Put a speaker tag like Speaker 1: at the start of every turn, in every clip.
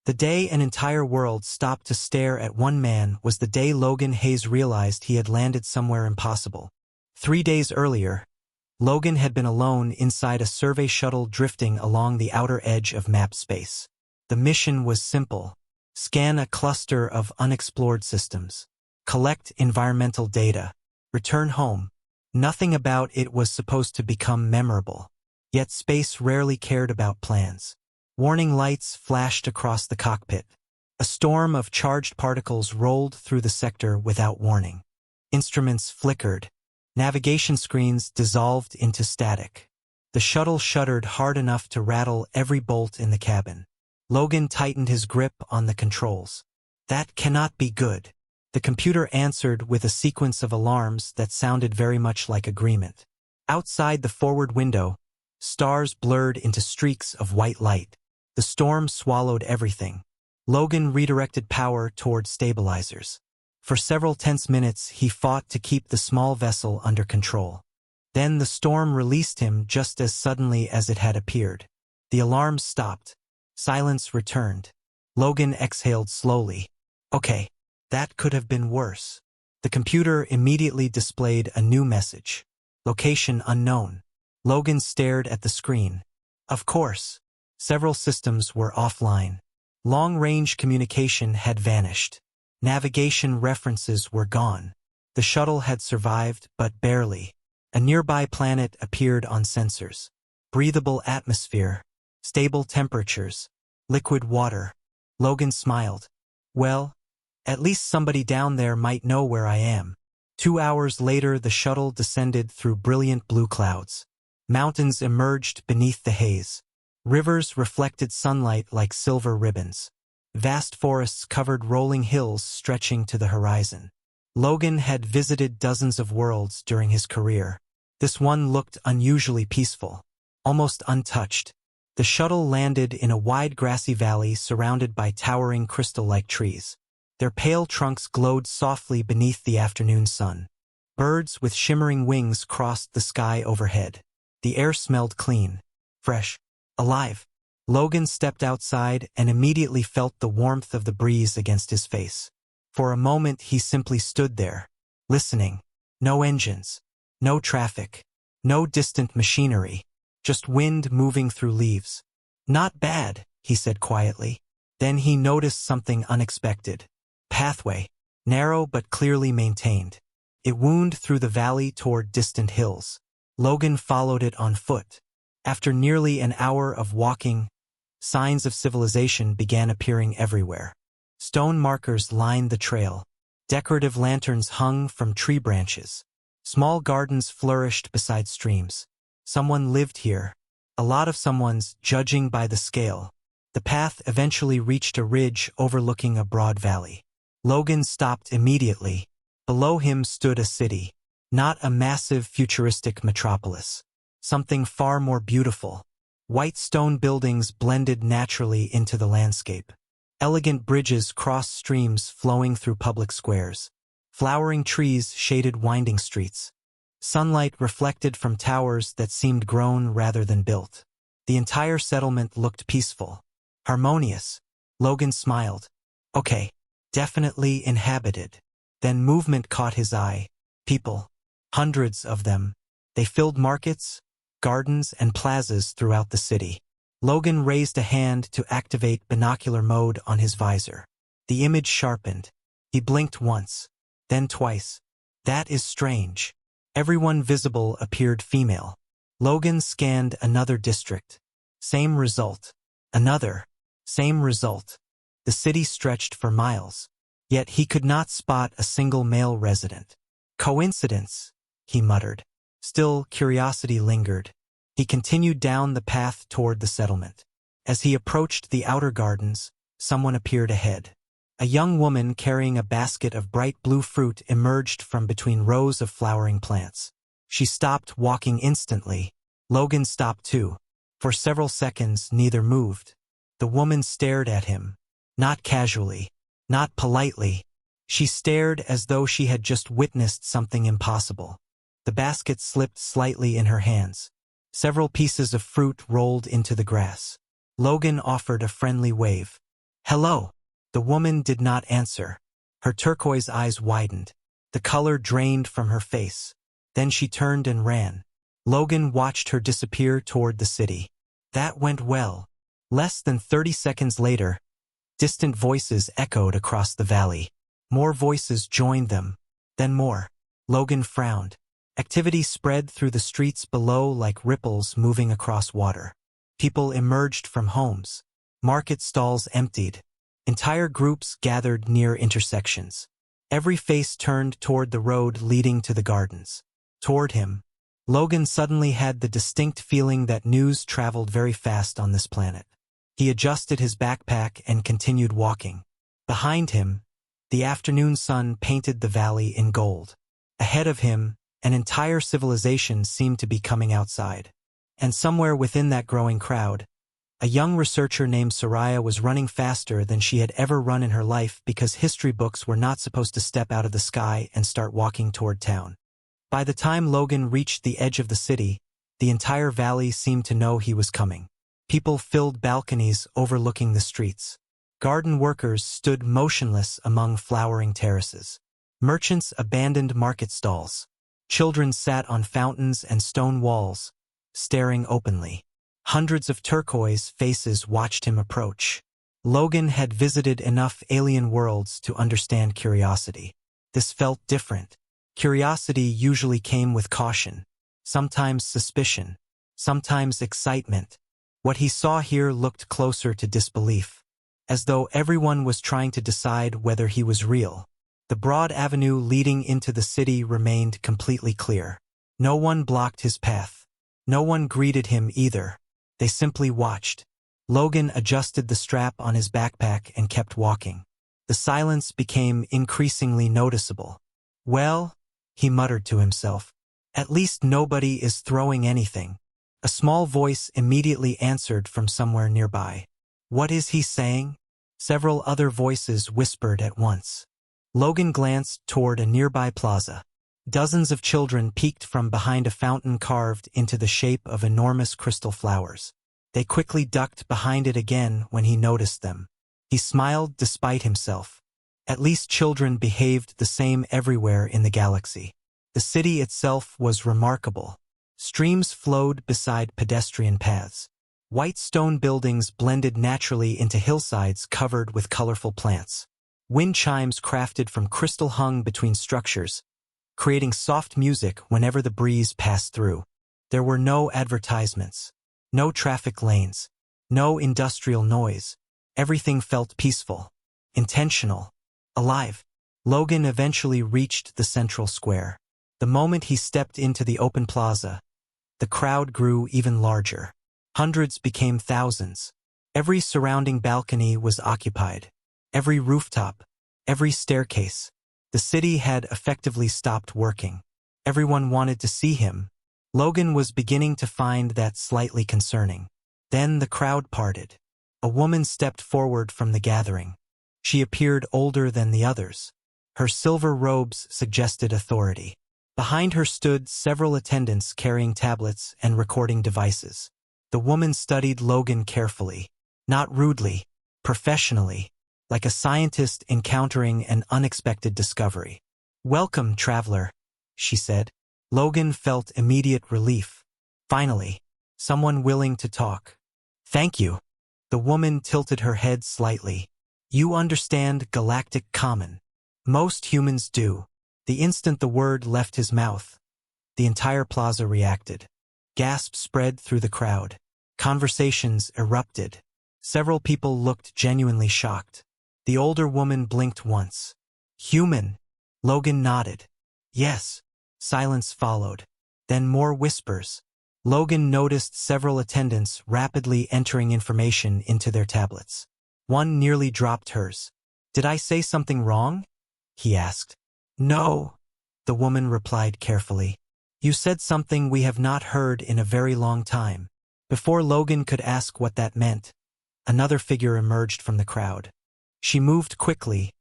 Speaker 1: The day an entire world stopped to stare at one man was the day Logan Hayes realized he had landed somewhere impossible. 3 days earlier, Logan had been alone inside a survey shuttle drifting along the outer edge of map space. The mission was simple: scan a cluster of unexplored systems, collect environmental data, return home. Nothing about it was supposed to become memorable. Yet space rarely cared about plans. Warning lights flashed across the cockpit. A storm of charged particles rolled through the sector without warning. Instruments flickered. Navigation screens dissolved into static. The shuttle shuddered hard enough to rattle every bolt in the cabin. Logan tightened his grip on the controls. That cannot be good. The computer answered with a sequence of alarms that sounded very much like agreement. Outside the forward window, stars blurred into streaks of white light. The storm swallowed everything. Logan redirected power toward stabilizers. For several tense minutes, he fought to keep the small vessel under control. Then the storm released him just as suddenly as it had appeared. The alarms stopped. Silence returned. Logan exhaled slowly. Okay, that could have been worse. The computer immediately displayed a new message. Location unknown. Logan stared at the screen. Of course. Several systems were offline. Long-range communication had vanished. Navigation references were gone. The shuttle had survived, but barely. A nearby planet appeared on sensors. Breathable atmosphere. Stable temperatures. Liquid water. Logan smiled. Well, at least somebody down there might know where I am. 2 hours later, the shuttle descended through brilliant blue clouds. Mountains emerged beneath the haze. Rivers reflected sunlight like silver ribbons. Vast forests covered rolling hills stretching to the horizon. Logan had visited dozens of worlds during his career. This one looked unusually peaceful, almost untouched. The shuttle landed in a wide grassy valley surrounded by towering crystal-like trees. Their pale trunks glowed softly beneath the afternoon sun. Birds with shimmering wings crossed the sky overhead. The air smelled clean, fresh, alive. Logan stepped outside and immediately felt the warmth of the breeze against his face. For a moment he simply stood there, listening. No engines, no traffic, no distant machinery, just wind moving through leaves. Not bad, he said quietly. Then he noticed something unexpected. Pathway, narrow but clearly maintained. It wound through the valley toward distant hills. Logan followed it on foot. After nearly an hour of walking, signs of civilization began appearing everywhere. Stone markers lined the trail. Decorative lanterns hung from tree branches. Small gardens flourished beside streams. Someone lived here. A lot of someone's, judging by the scale. The path eventually reached a ridge overlooking a broad valley. Logan stopped immediately. Below him stood a city. Not a massive futuristic metropolis. Something far more beautiful. White stone buildings blended naturally into the landscape. Elegant bridges crossed streams flowing through public squares. Flowering trees shaded winding streets. Sunlight reflected from towers that seemed grown rather than built. The entire settlement looked peaceful. Harmonious. Logan smiled. Okay, definitely inhabited. Then movement caught his eye. People. Hundreds of them. They filled markets, gardens, and plazas throughout the city. Logan raised a hand to activate binocular mode on his visor. The image sharpened. He blinked once, then twice. That is strange. Everyone visible appeared female. Logan scanned another district. Same result. Another. Same result. The city stretched for miles. Yet he could not spot a single male resident. Coincidence, he muttered. Still, curiosity lingered. He continued down the path toward the settlement. As he approached the outer gardens, someone appeared ahead. A young woman carrying a basket of bright blue fruit emerged from between rows of flowering plants. She stopped walking instantly. Logan stopped too. For several seconds, neither moved. The woman stared at him. Not casually. Not politely. She stared as though she had just witnessed something impossible. The basket slipped slightly in her hands. Several pieces of fruit rolled into the grass. Logan offered a friendly wave. "Hello." The woman did not answer. Her turquoise eyes widened. The color drained from her face. Then she turned and ran. Logan watched her disappear toward the city. That went well. Less than 30 seconds later, distant voices echoed across the valley. More voices joined them. Then more. Logan frowned. Activity spread through the streets below like ripples moving across water. People emerged from homes. Market stalls emptied. Entire groups gathered near intersections. Every face turned toward the road leading to the gardens. Toward him. Logan suddenly had the distinct feeling that news traveled very fast on this planet. He adjusted his backpack and continued walking. Behind him, the afternoon sun painted the valley in gold. Ahead of him, an entire civilization seemed to be coming outside. And somewhere within that growing crowd, a young researcher named Soraya was running faster than she had ever run in her life because history books were not supposed to step out of the sky and start walking toward town. By the time Logan reached the edge of the city, the entire valley seemed to know he was coming. People filled balconies overlooking the streets. Garden workers stood motionless among flowering terraces. Merchants abandoned market stalls. Children sat on fountains and stone walls, staring openly. Hundreds of turquoise faces watched him approach. Logan had visited enough alien worlds to understand curiosity. This felt different. Curiosity usually came with caution, sometimes suspicion, sometimes excitement. What he saw here looked closer to disbelief, as though everyone was trying to decide whether he was real. The broad avenue leading into the city remained completely clear. No one blocked his path. No one greeted him either. They simply watched. Logan adjusted the strap on his backpack and kept walking. The silence became increasingly noticeable. "Well," he muttered to himself, "at least nobody is throwing anything." A small voice immediately answered from somewhere nearby. "What is he saying?" Several other voices whispered at once. Logan glanced toward a nearby plaza. Dozens of children peeked from behind a fountain carved into the shape of enormous crystal flowers. They quickly ducked behind it again when he noticed them. He smiled despite himself. At least children behaved the same everywhere in the galaxy. The city itself was remarkable. Streams flowed beside pedestrian paths. White stone buildings blended naturally into hillsides covered with colorful plants. Wind chimes crafted from crystal hung between structures, creating soft music whenever the breeze passed through. There were no advertisements, no traffic lanes, no industrial noise. Everything felt peaceful, intentional, alive. Logan eventually reached the central square. The moment he stepped into the open plaza, the crowd grew even larger. Hundreds became thousands. Every surrounding balcony was occupied. Every rooftop, every staircase. The city had effectively stopped working. Everyone wanted to see him. Logan was beginning to find that slightly concerning. Then the crowd parted. A woman stepped forward from the gathering. She appeared older than the others. Her silver robes suggested authority. Behind her stood several attendants carrying tablets and recording devices. The woman studied Logan carefully, not rudely, professionally, like a scientist encountering an unexpected discovery. "Welcome, traveler," she said. Logan felt immediate relief. Finally, someone willing to talk. "Thank you." The woman tilted her head slightly. "You understand galactic common." Most humans do. The instant the word left his mouth, the entire plaza reacted. Gasps spread through the crowd. Conversations erupted. Several people looked genuinely shocked. The older woman blinked once. "Human?" Logan nodded. "Yes." Silence followed. Then more whispers. Logan noticed several attendants rapidly entering information into their tablets. One nearly dropped hers. "Did I say something wrong?" he asked. "No," the woman replied carefully. "You said something we have not heard in a very long time." Before Logan could ask what that meant, another figure emerged from the crowd. She moved quickly,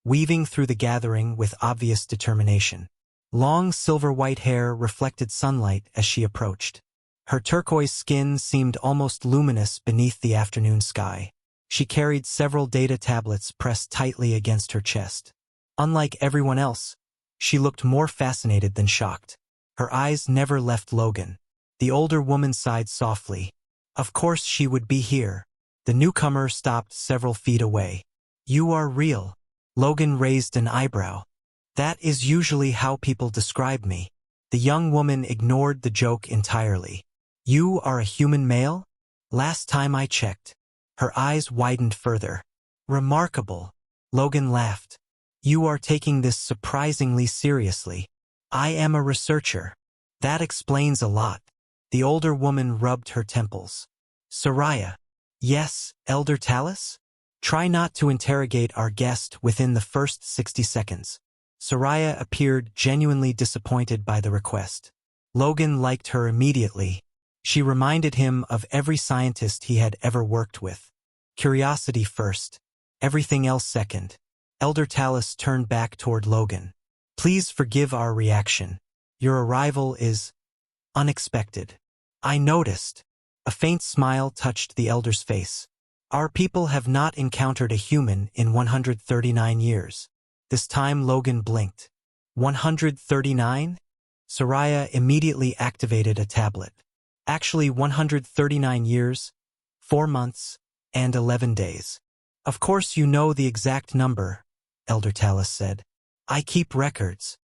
Speaker 1: weaving through the gathering with obvious determination. Long silver-white hair reflected sunlight as she approached. Her turquoise skin seemed almost luminous beneath the afternoon sky. She carried several data tablets pressed tightly against her chest. Unlike everyone else, she looked more fascinated than shocked. Her eyes never left Logan. The older woman sighed softly. Of course she would be here. The newcomer stopped several feet away. You are real. Logan raised an eyebrow. That is usually how people describe me. The young woman ignored the joke entirely. You are a human male? Last time I checked. Her eyes widened further. Remarkable. Logan laughed. You are taking this surprisingly seriously. I am a researcher. That explains a lot. The older woman rubbed her temples. Soraya. Yes, Elder Talus? Try not to interrogate our guest within the first 60 seconds. Soraya appeared genuinely disappointed by the request. Logan liked her immediately. She reminded him of every scientist he had ever worked with. Curiosity first. Everything else second. Elder Talus turned back toward Logan. Please forgive our reaction. Your arrival is unexpected. I noticed. A faint smile touched the elder's face. Our people have not encountered a human in 139 years. This time Logan blinked. 139? Soraya immediately activated a tablet. Actually 139 years, 4 months, and 11 days. Of course you know the exact number, Elder Talus said. I keep records.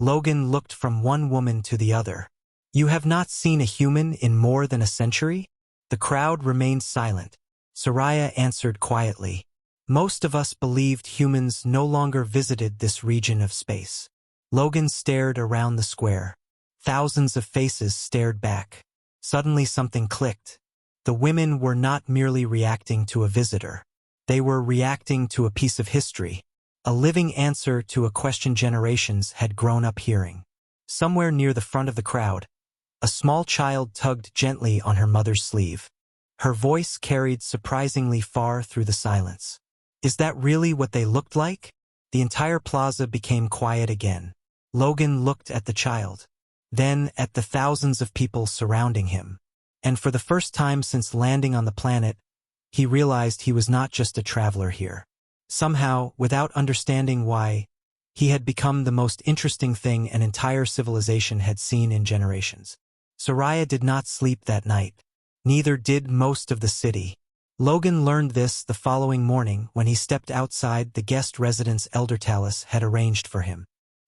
Speaker 1: Logan looked from one woman to the other. You have not seen a human in more than a century? The crowd remained silent. Soraya answered quietly. Most of us believed humans no longer visited this region of space. Logan stared around the square. Thousands of faces stared back. Suddenly something clicked. The women were not merely reacting to a visitor. They were reacting to a piece of history, a living answer to a question generations had grown up hearing. Somewhere near the front of the crowd, a small child tugged gently on her mother's sleeve. Her voice carried surprisingly far through the silence. Is that really what they looked like? The entire plaza became quiet again. Logan looked at the child, then at the thousands of people surrounding him. And for the first time since landing on the planet, he realized he was not just a traveler here. Somehow, without understanding why, he had become the most interesting thing an entire civilization had seen in generations. Soraya did not sleep that night. Neither did most of the city. Logan learned this the following morning when he stepped outside the guest residence Elder Talus had arranged for him.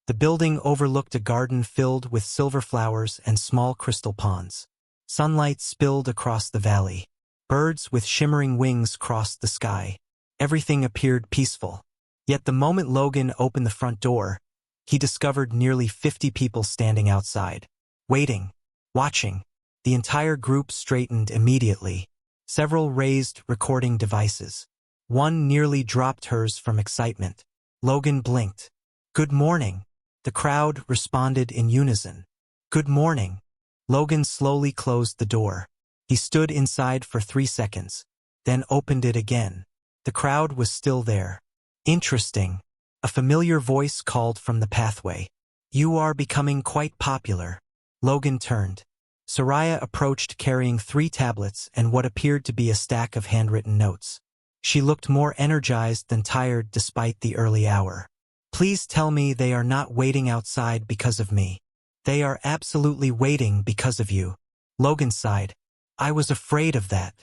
Speaker 1: The building overlooked a garden filled with silver flowers and small crystal ponds. Sunlight spilled across the valley. Birds with shimmering wings crossed the sky. Everything appeared peaceful. Yet the moment Logan opened the front door, he discovered nearly 50 people standing outside, waiting, watching. The entire group straightened immediately. Several raised recording devices. One nearly dropped hers from excitement. Logan blinked. Good morning. The crowd responded in unison. Good morning. Logan slowly closed the door. He stood inside for 3 seconds, then opened it again. The crowd was still there. Interesting. A familiar voice called from the pathway. You are becoming quite popular. Logan turned. Soraya approached carrying 3 tablets and what appeared to be a stack of handwritten notes. She looked more energized than tired despite the early hour. Please tell me they are not waiting outside because of me. They are absolutely waiting because of you. Logan sighed. I was afraid of that.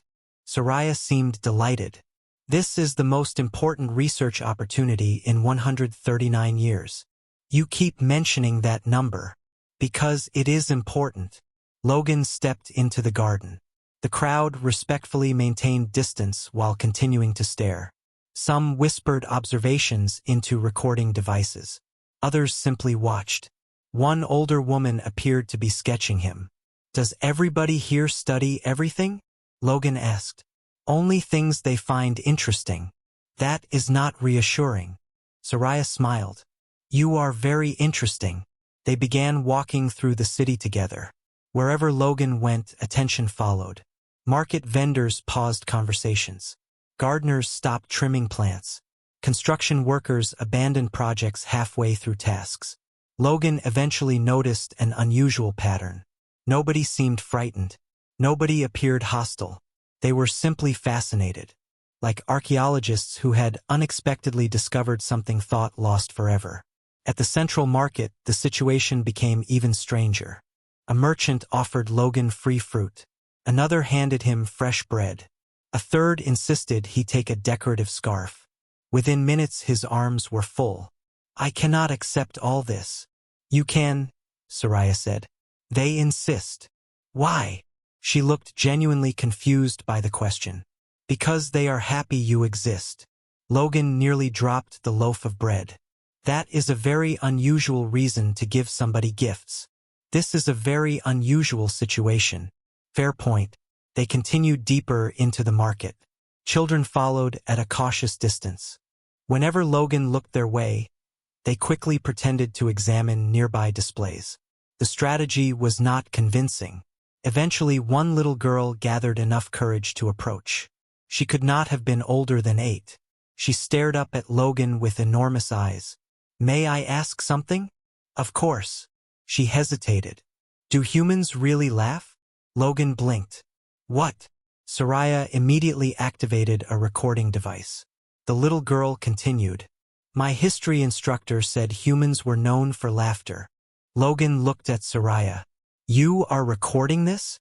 Speaker 1: Soraya seemed delighted. This is the most important research opportunity in 139 years. You keep mentioning that number. Because it is important. Logan stepped into the garden. The crowd respectfully maintained distance while continuing to stare. Some whispered observations into recording devices. Others simply watched. One older woman appeared to be sketching him. Does everybody here study everything? Logan asked. Only things they find interesting. That is not reassuring. Soraya smiled. You are very interesting. They began walking through the city together. Wherever Logan went, attention followed. Market vendors paused conversations. Gardeners stopped trimming plants. Construction workers abandoned projects halfway through tasks. Logan eventually noticed an unusual pattern. Nobody seemed frightened. Nobody appeared hostile. They were simply fascinated. like archaeologists who had unexpectedly discovered something thought lost forever. At the central market, the situation became even stranger. A merchant offered Logan free fruit. Another handed him fresh bread. A third insisted he take a decorative scarf. Within minutes his arms were full. "I cannot accept all this." "You can," Soraya said. "They insist." "Why?" She looked genuinely confused by the question. "Because they are happy you exist." Logan nearly dropped the loaf of bread. "That is a very unusual reason to give somebody gifts. This is a very unusual situation." "Fair point." They continued deeper into the market. Children followed at a cautious distance. Whenever Logan looked their way, they quickly pretended to examine nearby displays. The strategy was not convincing. Eventually, one little girl gathered enough courage to approach. She could not have been older than 8. She stared up at Logan with enormous eyes. "May I ask something?" "Of course." She hesitated. "Do humans really laugh?" Logan blinked. "What?" Soraya immediately activated a recording device. The little girl continued. "My history instructor said humans were known for laughter." Logan looked at Soraya. "You are recording this?"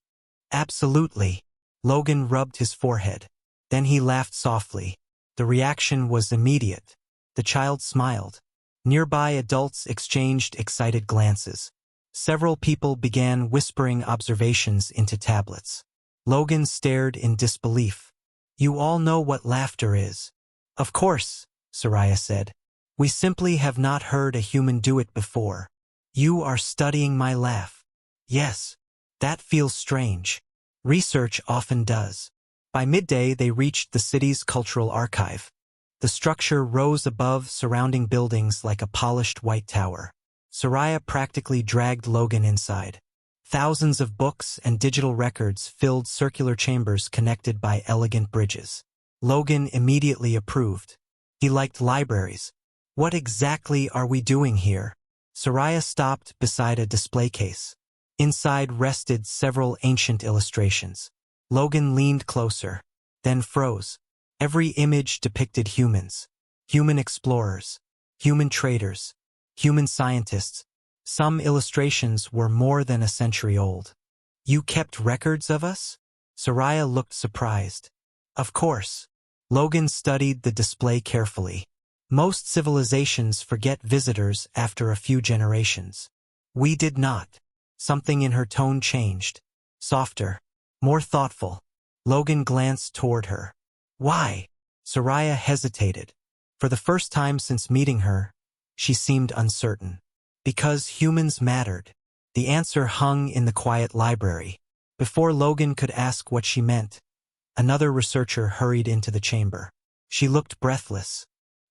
Speaker 1: "Absolutely." Logan rubbed his forehead. Then he laughed softly. The reaction was immediate. The child smiled. Nearby adults exchanged excited glances. Several people began whispering observations into tablets. Logan stared in disbelief. "You all know what laughter is." "Of course," Soraya said. "We simply have not heard a human do it before." "You are studying my laugh." "Yes." "That feels strange." "Research often does." By midday they reached the city's cultural archive. The structure rose above surrounding buildings like a polished white tower. Soraya practically dragged Logan inside. Thousands of books and digital records filled circular chambers connected by elegant bridges. Logan immediately approved. He liked libraries. "What exactly are we doing here?" Soraya stopped beside a display case. Inside rested several ancient illustrations. Logan leaned closer, then froze. Every image depicted humans. Human explorers. Human traders. Human scientists. Some illustrations were more than a century old. "You kept records of us?" Soraya looked surprised. "Of course." Logan studied the display carefully. Most civilizations forget visitors after a few generations. We did not. Something in her tone changed. Softer. More thoughtful. Logan glanced toward her. "Why?" Soraya hesitated. For the first time since meeting her, she seemed uncertain. "Because humans mattered." The answer hung in the quiet library. Before Logan could ask what she meant, another researcher hurried into the chamber. She looked breathless.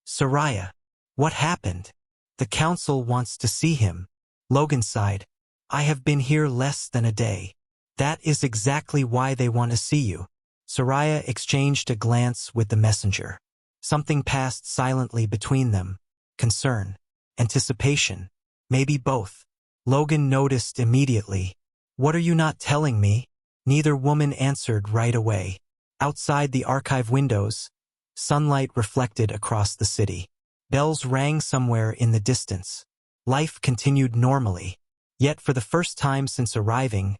Speaker 1: "Soraya, what happened?" "The council wants to see him." Logan sighed. "I have been here less than a day." "That is exactly why they want to see you." Soraya exchanged a glance with the messenger. Something passed silently between them. Concern. Anticipation. Maybe both. Logan noticed immediately. "What are you not telling me?" Neither woman answered right away. Outside the archive windows, sunlight reflected across the city. Bells rang somewhere in the distance. Life continued normally. Yet for the first time since arriving,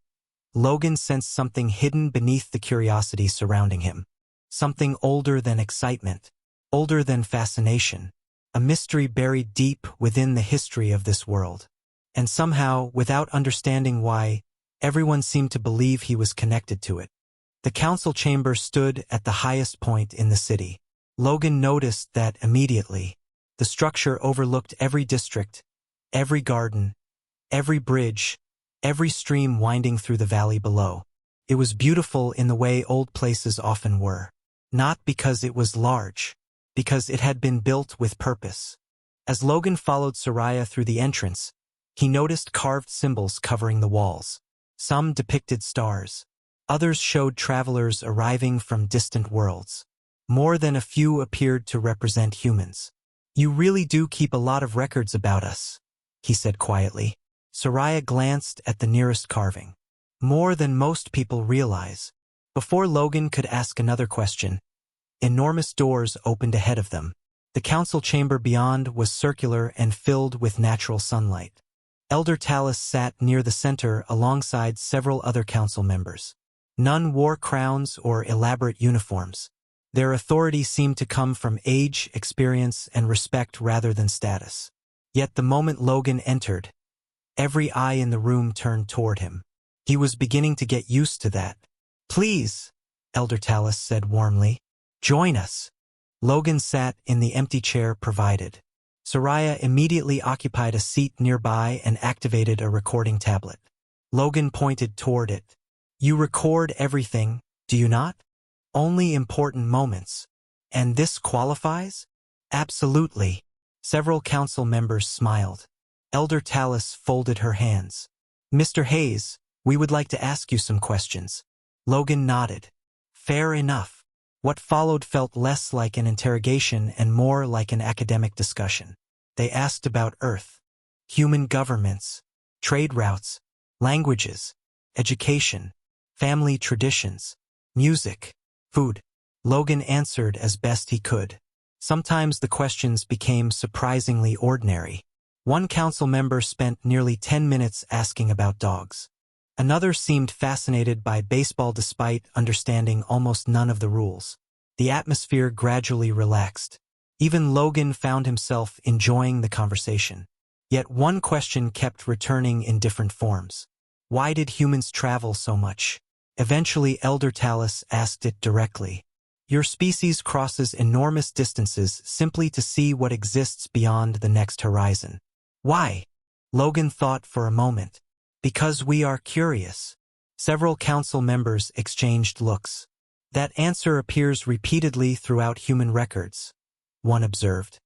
Speaker 1: Logan sensed something hidden beneath the curiosity surrounding him. Something older than excitement, older than fascination. A mystery buried deep within the history of this world. And somehow, without understanding why, everyone seemed to believe he was connected to it. The council chamber stood at the highest point in the city. Logan noticed that immediately. The structure overlooked every district, every garden, every bridge, every stream winding through the valley below. It was beautiful in the way old places often were. Not because it was large, because it had been built with purpose. As Logan followed Soraya through the entrance, he noticed carved symbols covering the walls. Some depicted stars. Others showed travelers arriving from distant worlds. More than a few appeared to represent humans. "You really do keep a lot of records about us," he said quietly. Soraya glanced at the nearest carving. "More than most people realize." Before Logan could ask another question, Enormous doors opened ahead of them. The council chamber beyond was circular and filled with natural sunlight. Elder Talus sat near the center alongside several other council members. None wore crowns or elaborate uniforms. Their authority seemed to come from age, experience, and respect rather than status. Yet the moment Logan entered, every eye in the room turned toward him. He was beginning to get used to that. "Please," Elder Talus said warmly, "join us." Logan sat in the empty chair provided. Soraya immediately occupied a seat nearby and activated a recording tablet. Logan pointed toward it. "You record everything, do you not? Only important moments. And this qualifies?" "Absolutely." Several council members smiled. Elder Talus folded her hands. "Mr. Hayes, we would like to ask you some questions." Logan nodded. "Fair enough." What followed felt less like an interrogation and more like an academic discussion. They asked about Earth, human governments, trade routes, languages, education, family traditions, music, food. Logan answered as best he could. Sometimes the questions became surprisingly ordinary. One council member spent nearly 10 minutes asking about dogs. Another seemed fascinated by baseball despite understanding almost none of the rules. The atmosphere gradually relaxed. Even Logan found himself enjoying the conversation. Yet one question kept returning in different forms. Why did humans travel so much? Eventually, Elder Talus asked it directly. Your species crosses enormous distances simply to see what exists beyond the next horizon. Why? Logan thought for a moment. Because we are curious. Several council members exchanged looks. That answer appears repeatedly throughout human records, one observed.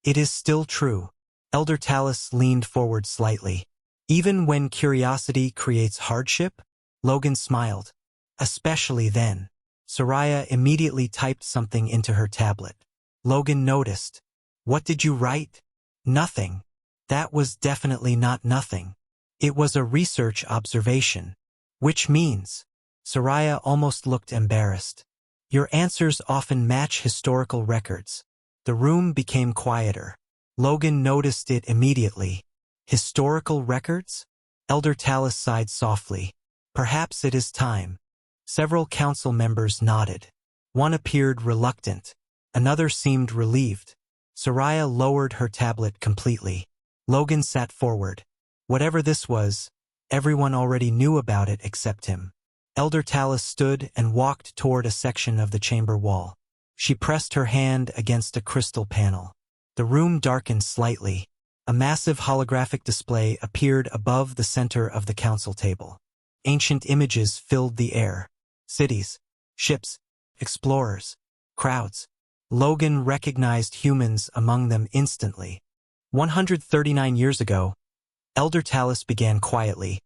Speaker 1: It is still true. Elder Talus leaned forward slightly. Even when curiosity creates hardship? Logan smiled. Especially then. Soraya immediately typed something into her tablet. Logan noticed. What did you write? Nothing. That was definitely not nothing. It was a research observation. Which means? Soraya almost looked embarrassed. Your answers often match historical records. The room became quieter. Logan noticed it immediately. Historical records? Elder Talus sighed softly. Perhaps it is time. Several council members nodded. One appeared reluctant. Another seemed relieved. Soraya lowered her tablet completely. Logan sat forward. Whatever this was, everyone already knew about it except him. Elder Talus stood and walked toward a section of the chamber wall. She pressed her hand against a crystal panel. The room darkened slightly. A massive holographic display appeared above the center of the council table. Ancient images filled the air. Cities, ships, explorers, crowds. Logan recognized humans among them instantly. 139 years ago, Elder Talus began quietly.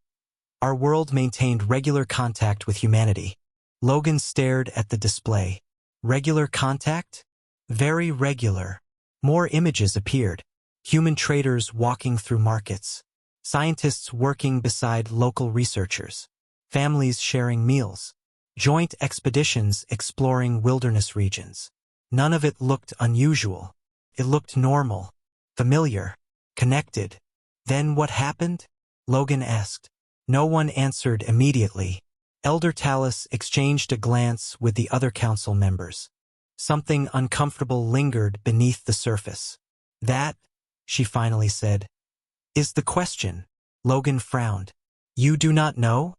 Speaker 1: Our world maintained regular contact with humanity. Logan stared at the display. Regular contact? Very regular. More images appeared. Human traders walking through markets. Scientists working beside local researchers. Families sharing meals. Joint expeditions exploring wilderness regions. None of it looked unusual. It looked normal, familiar, connected. Then what happened? Logan asked. No one answered immediately. Elder Talus exchanged a glance with the other council members. Something uncomfortable lingered beneath the surface. That, she finally said, is the question. Logan frowned. You do not know?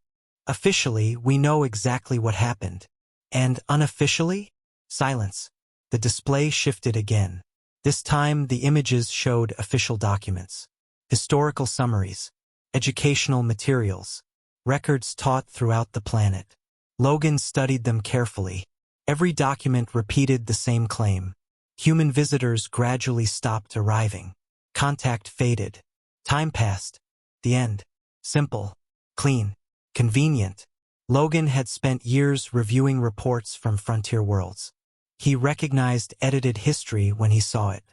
Speaker 1: Officially, we know exactly what happened. And unofficially? Silence. The display shifted again. This time, the images showed official documents. Historical summaries. Educational materials. Records taught throughout the planet. Logan studied them carefully. Every document repeated the same claim. Human visitors gradually stopped arriving. Contact faded. Time passed. The end. Simple. Clean. Convenient. Logan had spent years reviewing reports from frontier worlds. He recognized edited history when he saw it.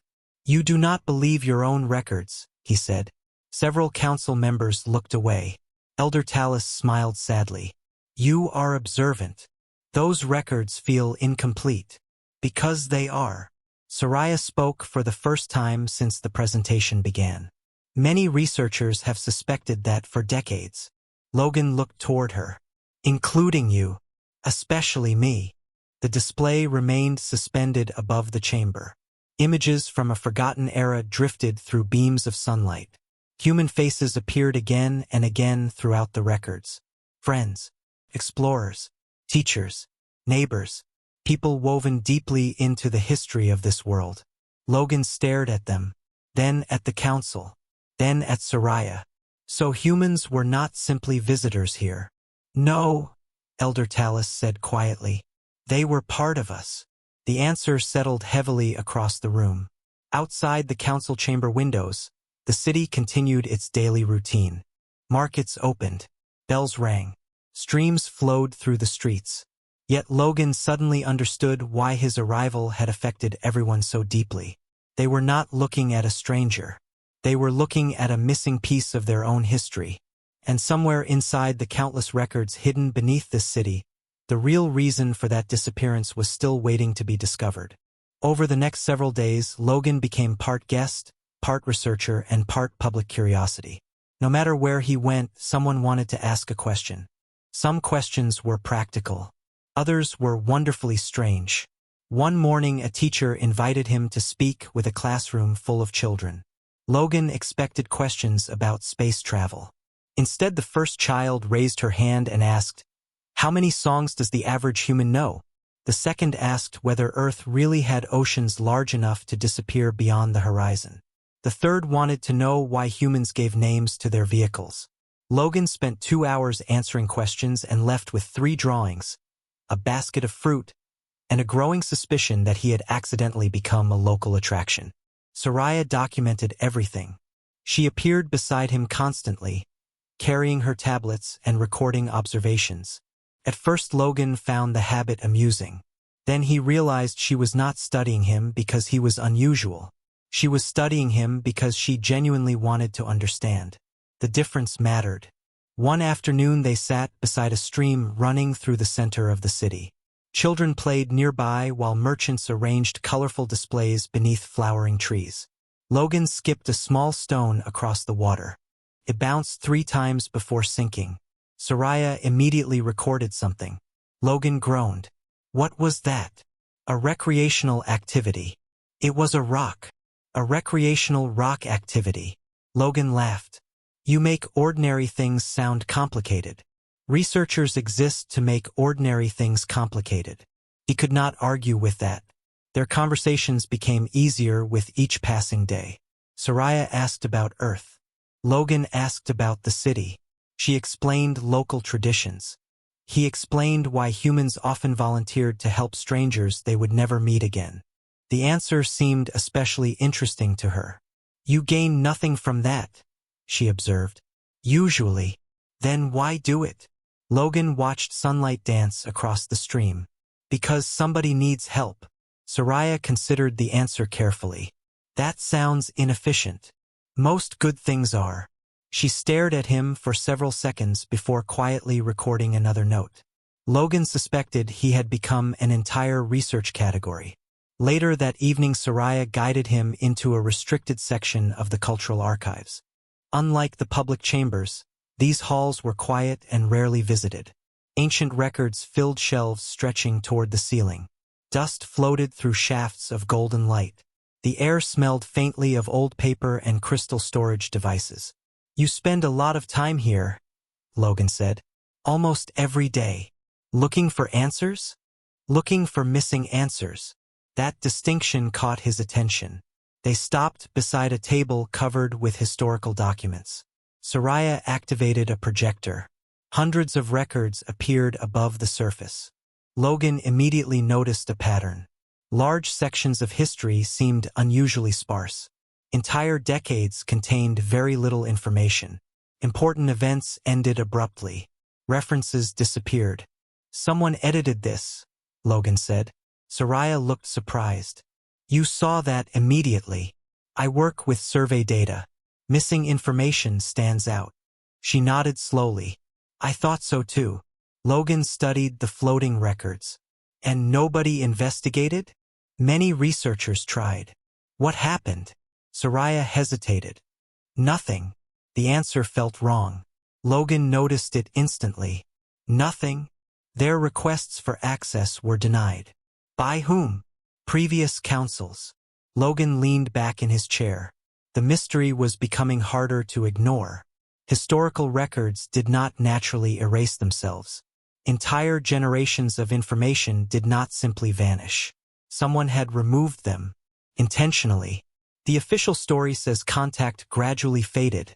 Speaker 1: You do not believe your own records, he said. Several council members looked away. Elder Talus smiled sadly. You are observant. Those records feel incomplete. Because they are. Soraya spoke for the first time since the presentation began. Many researchers have suspected that for decades. Logan looked toward her. Including you. Especially me. The display remained suspended above the chamber. Images from a forgotten era drifted through beams of sunlight. Human faces appeared again and again throughout the records. Friends, explorers, teachers, neighbors, people woven deeply into the history of this world. Logan stared at them, then at the council, then at Soraya. So humans were not simply visitors here. No, Elder Talus said quietly. They were part of us. The answer settled heavily across the room. Outside the council chamber windows, the city continued its daily routine. Markets opened. Bells rang. Streams flowed through the streets. Yet Logan suddenly understood why his arrival had affected everyone so deeply. They were not looking at a stranger. They were looking at a missing piece of their own history. And somewhere inside the countless records hidden beneath this city, the real reason for that disappearance was still waiting to be discovered. Over the next several days, Logan became part guest, part researcher, and part public curiosity. No matter where he went, someone wanted to ask a question. Some questions were practical. Others were wonderfully strange. One morning, a teacher invited him to speak with a classroom full of children. Logan expected questions about space travel. Instead, the first child raised her hand and asked, "How many songs does the average human know?" The second asked whether Earth really had oceans large enough to disappear beyond the horizon. The third wanted to know why humans gave names to their vehicles. Logan spent 2 hours answering questions and left with 3 drawings, a basket of fruit, and a growing suspicion that he had accidentally become a local attraction. Soraya documented everything. She appeared beside him constantly, carrying her tablets and recording observations. At first Logan found the habit amusing. Then he realized she was not studying him because he was unusual. She was studying him because she genuinely wanted to understand. The difference mattered. One afternoon they sat beside a stream running through the center of the city. Children played nearby while merchants arranged colorful displays beneath flowering trees. Logan skipped a small stone across the water. It bounced 3 times before sinking. Soraya immediately recorded something. Logan groaned. What was that? A recreational activity. It was a rock. A recreational rock activity. Logan laughed. You make ordinary things sound complicated. Researchers exist to make ordinary things complicated. He could not argue with that. Their conversations became easier with each passing day. Soraya asked about Earth. Logan asked about the city. She explained local traditions. He explained why humans often volunteered to help strangers they would never meet again. The answer seemed especially interesting to her. You gain nothing from that, she observed. Usually. Then why do it? Logan watched sunlight dance across the stream. Because somebody needs help. Soraya considered the answer carefully. That sounds inefficient. Most good things are. She stared at him for several seconds before quietly recording another note. Logan suspected he had become an entire research category. Later that evening, Soraya guided him into a restricted section of the cultural archives. Unlike the public chambers, these halls were quiet and rarely visited. Ancient records filled shelves stretching toward the ceiling. Dust floated through shafts of golden light. The air smelled faintly of old paper and crystal storage devices. You spend a lot of time here, Logan said. Almost every day. Looking for answers? Looking for missing answers. That distinction caught his attention. They stopped beside a table covered with historical documents. Soraya activated a projector. Hundreds of records appeared above the surface. Logan immediately noticed a pattern. Large sections of history seemed unusually sparse. Entire decades contained very little information. Important events ended abruptly. References disappeared. Someone edited this, Logan said. Soraya looked surprised. You saw that immediately. I work with survey data. Missing information stands out. She nodded slowly. I thought so too. Logan studied the floating records. And nobody investigated? Many researchers tried. What happened? Soraya hesitated. Nothing. The answer felt wrong. Logan noticed it instantly. Nothing. Their requests for access were denied. By whom? Previous councils. Logan leaned back in his chair. The mystery was becoming harder to ignore. Historical records did not naturally erase themselves. Entire generations of information did not simply vanish. Someone had removed them. Intentionally. The official story says contact gradually faded,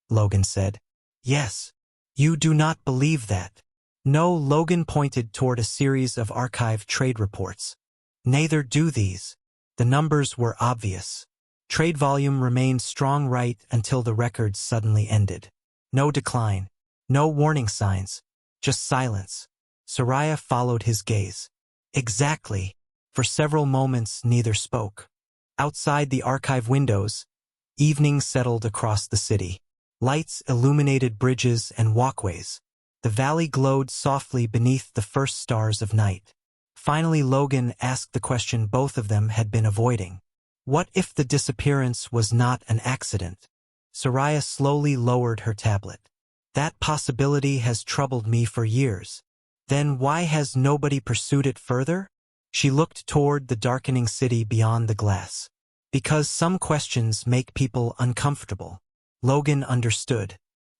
Speaker 1: Logan said. Yes. You do not believe that. No, Logan pointed toward a series of archived trade reports. Neither do these. The numbers were obvious. Trade volume remained strong right until the records suddenly ended. No decline. No warning signs. Just silence. Soraya followed his gaze. Exactly. For several moments neither spoke. Outside the archive windows, evening settled across the city. Lights illuminated bridges and walkways. The valley glowed softly beneath the first stars of night. Finally, Logan asked the question both of them had been avoiding. What if the disappearance was not an accident? Soraya slowly lowered her tablet. That possibility has troubled me for years. Then why has nobody pursued it further? She looked toward the darkening city beyond the glass. Because some questions make people uncomfortable. Logan understood.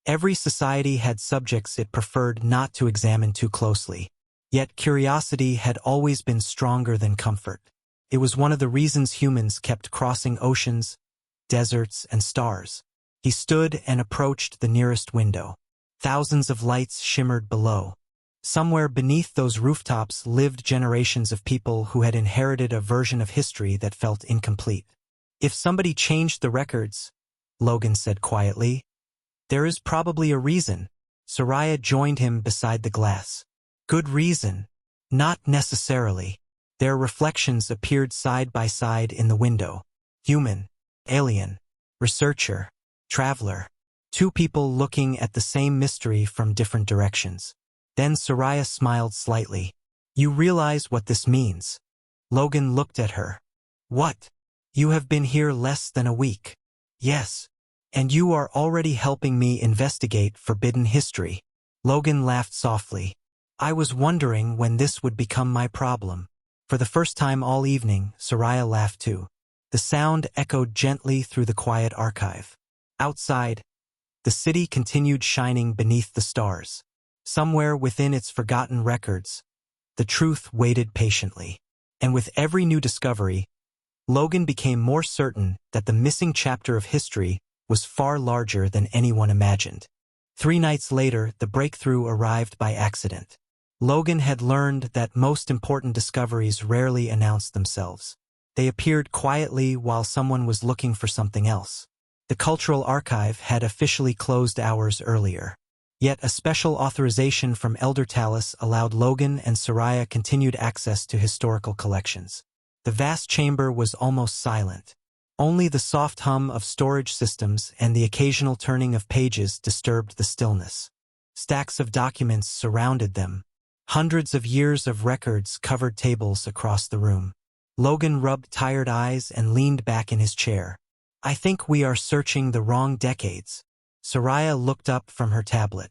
Speaker 1: Every society had subjects it preferred not to examine too closely. Yet curiosity had always been stronger than comfort. It was one of the reasons humans kept crossing oceans, deserts, and stars. He stood and approached the nearest window. Thousands of lights shimmered below. Somewhere beneath those rooftops lived generations of people who had inherited a version of history that felt incomplete. If somebody changed the records, Logan said quietly, there is probably a reason. Soraya joined him beside the glass. Good reason. Not necessarily. Their reflections appeared side by side in the window. Human, alien, researcher, traveler. Two people looking at the same mystery from different directions. Then Soraya smiled slightly. You realize what this means. Logan looked at her. What? You have been here less than a week. Yes. And you are already helping me investigate forbidden history. Logan laughed softly. I was wondering when this would become my problem. For the first time all evening, Soraya laughed too. The sound echoed gently through the quiet archive. Outside, the city continued shining beneath the stars. Somewhere within its forgotten records, the truth waited patiently. And with every new discovery, Logan became more certain that the missing chapter of history was far larger than anyone imagined. 3 nights later, the breakthrough arrived by accident. Logan had learned that most important discoveries rarely announced themselves. They appeared quietly while someone was looking for something else. The Cultural Archive had officially closed hours earlier. Yet a special authorization from Elder Talus allowed Logan and Soraya continued access to historical collections. The vast chamber was almost silent. Only the soft hum of storage systems and the occasional turning of pages disturbed the stillness. Stacks of documents surrounded them. Hundreds of years of records covered tables across the room. Logan rubbed tired eyes and leaned back in his chair. I think we are searching the wrong decades. Soraya looked up from her tablet.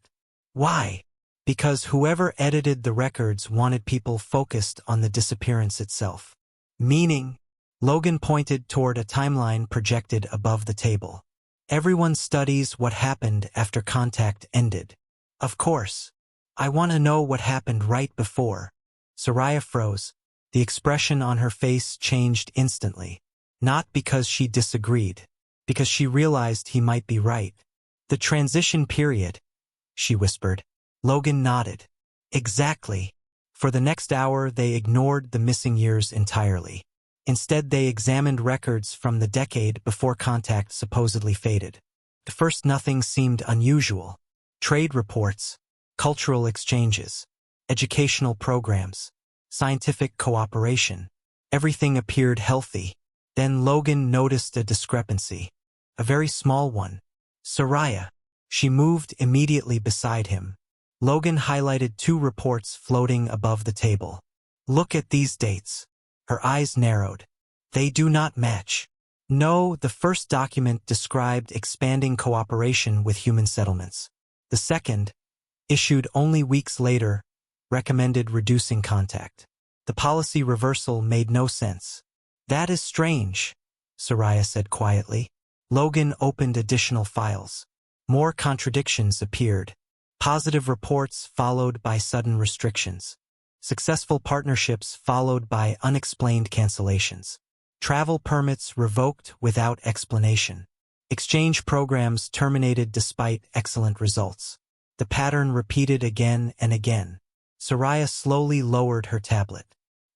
Speaker 1: Why? Because whoever edited the records wanted people focused on the disappearance itself. Meaning, Logan pointed toward a timeline projected above the table. Everyone studies what happened after contact ended. Of course. I want to know what happened right before. Soraya froze. The expression on her face changed instantly. Not because she disagreed. Because she realized he might be right. The transition period, she whispered. Logan nodded. Exactly. For the next hour they ignored the missing years entirely. Instead they examined records from the decade before contact supposedly faded. At first nothing seemed unusual. Trade reports, cultural exchanges, educational programs, scientific cooperation. Everything appeared healthy. Then Logan noticed a discrepancy. A very small one. Soraya. She moved immediately beside him. Logan highlighted 2 reports floating above the table. Look at these dates. Her eyes narrowed. They do not match. No, the first document described expanding cooperation with human settlements. The second, issued only weeks later, recommended reducing contact. The policy reversal made no sense. That is strange, Soraya said quietly. Logan opened additional files. More contradictions appeared. Positive reports followed by sudden restrictions. Successful partnerships followed by unexplained cancellations. Travel permits revoked without explanation. Exchange programs terminated despite excellent results. The pattern repeated again and again. Soraya slowly lowered her tablet.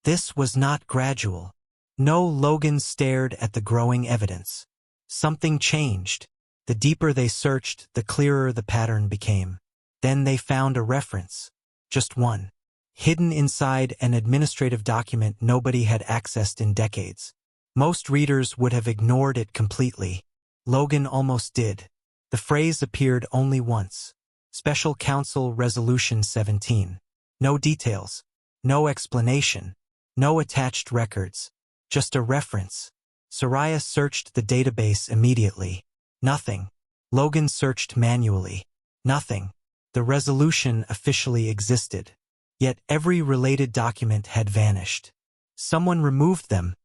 Speaker 1: This was not gradual. No, Logan stared at the growing evidence. Something changed. The deeper they searched, the clearer the pattern became. Then they found a reference. Just one. Hidden inside an administrative document nobody had accessed in decades. Most readers would have ignored it completely. Logan almost did. The phrase appeared only once. Special Counsel Resolution 17. No details. No explanation. No attached records. Just a reference. Soraya searched the database immediately. Nothing. Logan searched manually. Nothing. The resolution officially existed. Yet every related document had vanished. Someone removed them,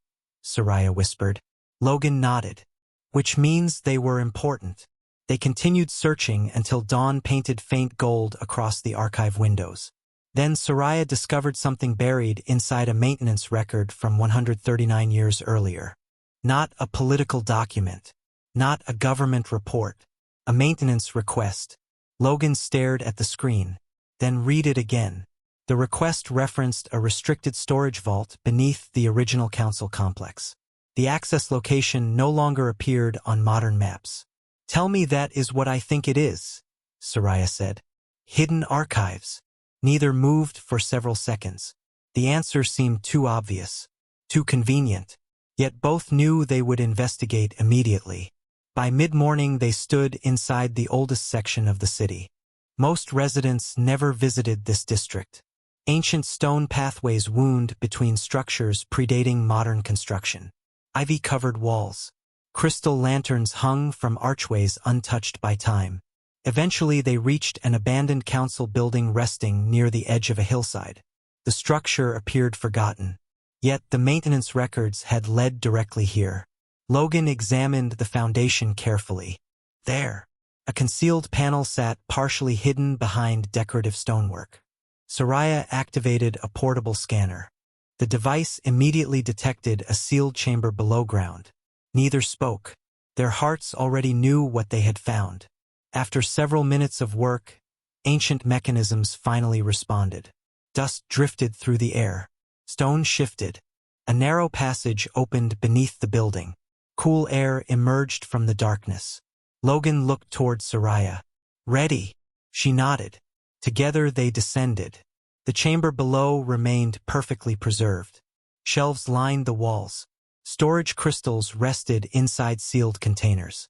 Speaker 1: Soraya whispered. Logan nodded. Which means they were important. They continued searching until dawn painted faint gold across the archive windows. Then Soraya discovered something buried inside a maintenance record from 139 years earlier. Not a political document. Not a government report. A maintenance request. Logan stared at the screen. Then read it again. The request referenced a restricted storage vault beneath the original council complex. The access location no longer appeared on modern maps. Tell me that is what I think it is, Soraya said. Hidden archives. Neither moved for several seconds. The answer seemed too obvious, too convenient. Yet both knew they would investigate immediately. By mid-morning they stood inside the oldest section of the city. Most residents never visited this district. Ancient stone pathways wound between structures predating modern construction. Ivy-covered walls. Crystal lanterns hung from archways untouched by time. Eventually they reached an abandoned council building resting near the edge of a hillside. The structure appeared forgotten. Yet the maintenance records had led directly here. Logan examined the foundation carefully. There, a concealed panel sat partially hidden behind decorative stonework. Soraya activated a portable scanner. The device immediately detected a sealed chamber below ground. Neither spoke. Their hearts already knew what they had found. After several minutes of work, ancient mechanisms finally responded. Dust drifted through the air. Stone shifted. A narrow passage opened beneath the building. Cool air emerged from the darkness. Logan looked toward Soraya. Ready? She nodded. Together they descended. The chamber below remained perfectly preserved. Shelves lined the walls. Storage crystals rested inside sealed containers.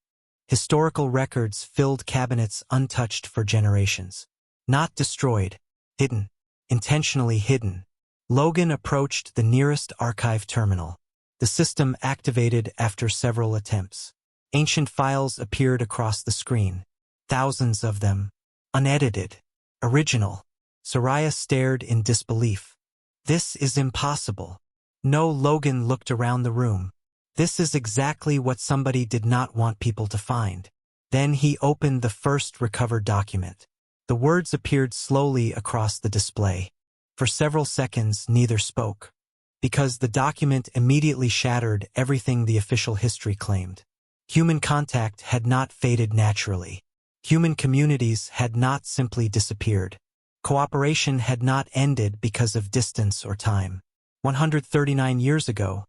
Speaker 1: Historical records filled cabinets untouched for generations. Not destroyed. Hidden. Intentionally hidden. Logan approached the nearest archive terminal. The system activated after several attempts. Ancient files appeared across the screen. Thousands of them. Unedited. Original. Soraya stared in disbelief. This is impossible. No, Logan looked around the room. This is exactly what somebody did not want people to find. Then he opened the first recovered document. The words appeared slowly across the display. For several seconds, neither spoke. Because the document immediately shattered everything the official history claimed. Human contact had not faded naturally. Human communities had not simply disappeared. Cooperation had not ended because of distance or time. 139 years ago,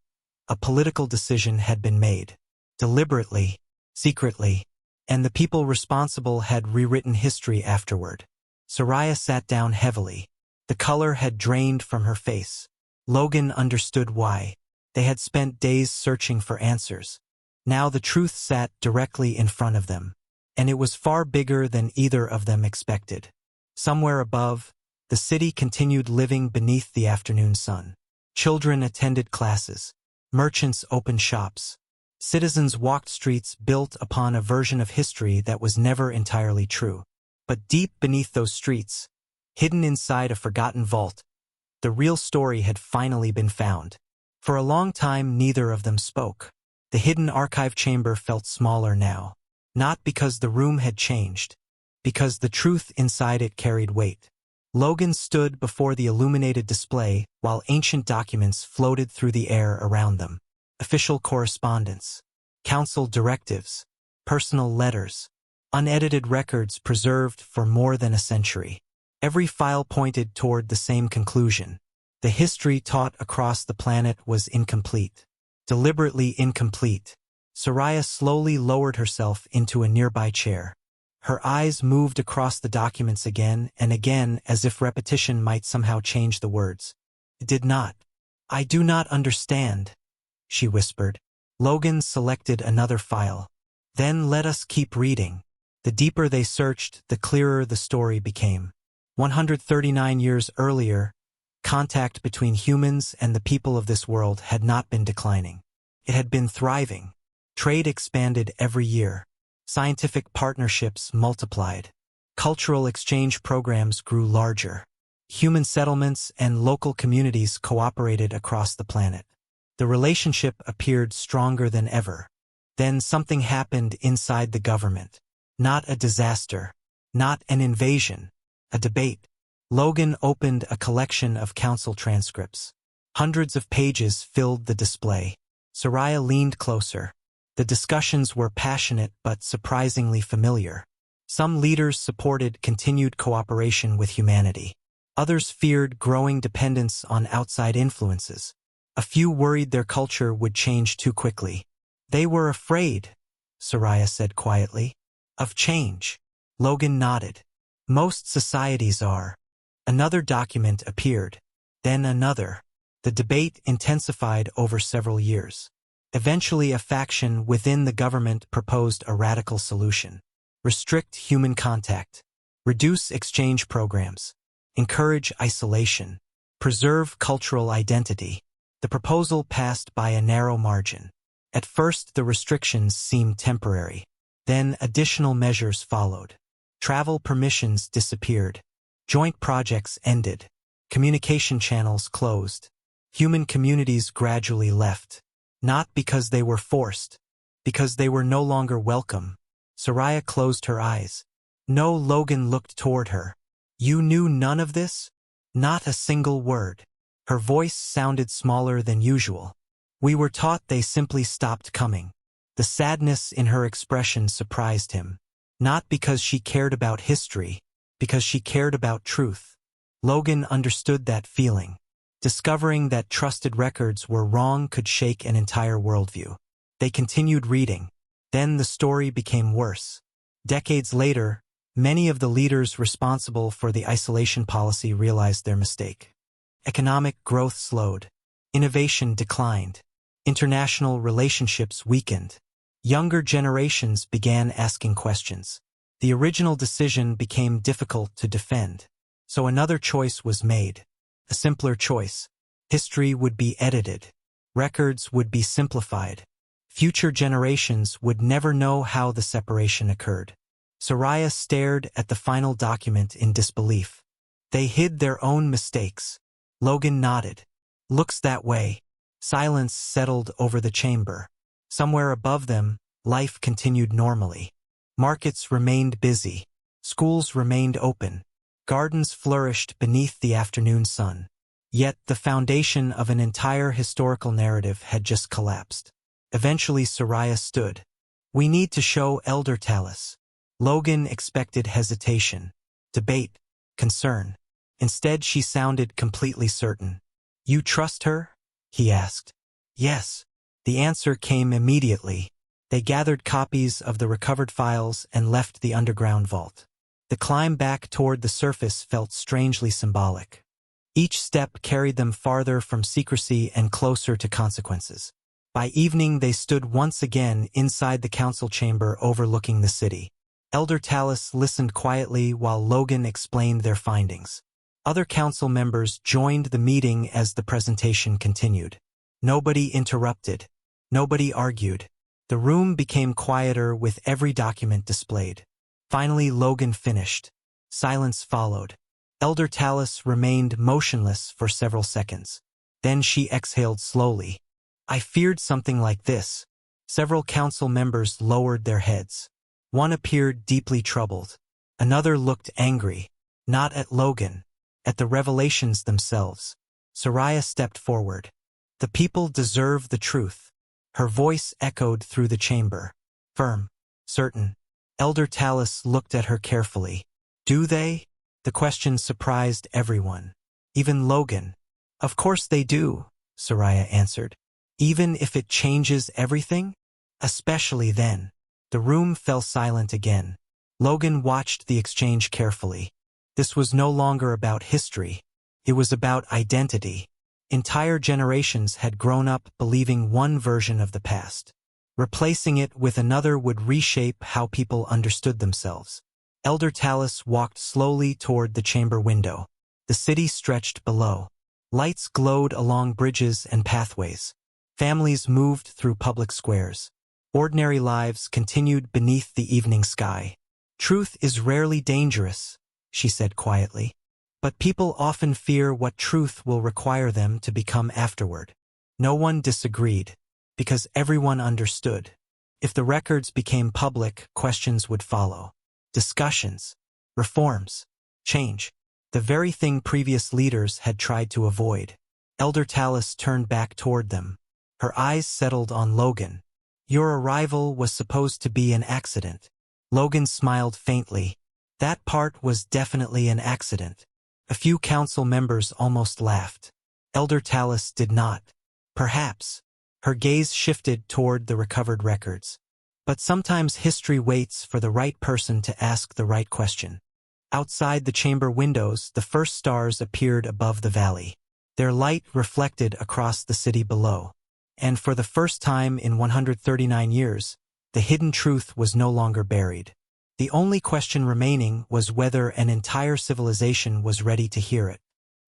Speaker 1: a political decision had been made. Deliberately, secretly, and the people responsible had rewritten history afterward. Soraya sat down heavily. The color had drained from her face. Logan understood why. They had spent days searching for answers. Now the truth sat directly in front of them. And it was far bigger than either of them expected. Somewhere above, the city continued living beneath the afternoon sun. Children attended classes. Merchants opened shops. Citizens walked streets built upon a version of history that was never entirely true. But deep beneath those streets, hidden inside a forgotten vault, the real story had finally been found. For a long time, neither of them spoke. The hidden archive chamber felt smaller now. Not because the room had changed, because the truth inside it carried weight. Logan stood before the illuminated display while ancient documents floated through the air around them. Official correspondence, council directives, personal letters, unedited records preserved for more than a century. Every file pointed toward the same conclusion. The history taught across the planet was incomplete. Deliberately incomplete. Soraya slowly lowered herself into a nearby chair. Her eyes moved across the documents again and again as if repetition might somehow change the words. It did not. I do not understand, she whispered. Logan selected another file. Then let us keep reading. The deeper they searched, the clearer the story became. 139 years earlier, contact between humans and the people of this world had not been declining. It had been thriving. Trade expanded every year. Scientific partnerships multiplied. Cultural exchange programs grew larger. Human settlements and local communities cooperated across the planet. The relationship appeared stronger than ever. Then something happened inside the government. Not a disaster. Not an invasion. A debate. Logan opened a collection of council transcripts. Hundreds of pages filled the display. Soraya leaned closer. The discussions were passionate but surprisingly familiar. Some leaders supported continued cooperation with humanity. Others feared growing dependence on outside influences. A few worried their culture would change too quickly. They were afraid, Soraya said quietly, of change. Logan nodded. Most societies are. Another document appeared. Then another. The debate intensified over several years. Eventually, a faction within the government proposed a radical solution. Restrict human contact. Reduce exchange programs. Encourage isolation. Preserve cultural identity. The proposal passed by a narrow margin. At first, the restrictions seemed temporary. Then additional measures followed. Travel permissions disappeared. Joint projects ended. Communication channels closed. Human communities gradually left. Not because they were forced, because they were no longer welcome. Soraya closed her eyes. No, Logan looked toward her. You knew none of this? Not a single word. Her voice sounded smaller than usual. We were taught. They simply stopped coming. The sadness in her expression surprised him. Not because she cared about history, because she cared about truth. Logan understood that feeling. Discovering that trusted records were wrong could shake an entire worldview. They continued reading. Then the story became worse. Decades later, many of the leaders responsible for the isolation policy realized their mistake. Economic growth slowed. Innovation declined. International relationships weakened. Younger generations began asking questions. The original decision became difficult to defend. So another choice was made. A simpler choice. History would be edited. Records would be simplified. Future generations would never know how the separation occurred. Soraya stared at the final document in disbelief. They hid their own mistakes. Logan nodded. Looks that way. Silence settled over the chamber. Somewhere above them, life continued normally. Markets remained busy. Schools remained open. Gardens flourished beneath the afternoon sun. Yet the foundation of an entire historical narrative had just collapsed. Eventually Soraya stood. We need to show Elder Talus. Logan expected hesitation, debate, concern. Instead she sounded completely certain. You trust her? He asked. Yes. The answer came immediately. They gathered copies of the recovered files and left the underground vault. The climb back toward the surface felt strangely symbolic. Each step carried them farther from secrecy and closer to consequences. By evening they stood once again inside the council chamber overlooking the city. Elder Talus listened quietly while Logan explained their findings. Other council members joined the meeting as the presentation continued. Nobody interrupted. Nobody argued. The room became quieter with every document displayed. Finally, Logan finished. Silence followed. Elder Tallis remained motionless for several seconds. Then she exhaled slowly. I feared something like this. Several council members lowered their heads. One appeared deeply troubled. Another looked angry. Not at Logan. At the revelations themselves. Soraya stepped forward. The people deserve the truth. Her voice echoed through the chamber. Firm. Certain. Elder Tallis looked at her carefully. Do they? The question surprised everyone. Even Logan. Of course they do, Soraya answered. Even if it changes everything? Especially then. The room fell silent again. Logan watched the exchange carefully. This was no longer about history. It was about identity. Entire generations had grown up believing one version of the past. Replacing it with another would reshape how people understood themselves. Elder Tallis walked slowly toward the chamber window. The city stretched below. Lights glowed along bridges and pathways. Families moved through public squares. Ordinary lives continued beneath the evening sky. Truth is rarely dangerous, she said quietly. But people often fear what truth will require them to become afterward. No one disagreed, because everyone understood. If the records became public, questions would follow. Discussions, reforms, change. The very thing previous leaders had tried to avoid. Elder Tallis turned back toward them. Her eyes settled on Logan. Your arrival was supposed to be an accident. Logan smiled faintly. That part was definitely an accident. A few council members almost laughed. Elder Tallis did not. Perhaps. Her gaze shifted toward the recovered records. But sometimes history waits for the right person to ask the right question. Outside the chamber windows, the first stars appeared above the valley. Their light reflected across the city below. And for the first time in 139 years, the hidden truth was no longer buried. The only question remaining was whether an entire civilization was ready to hear it.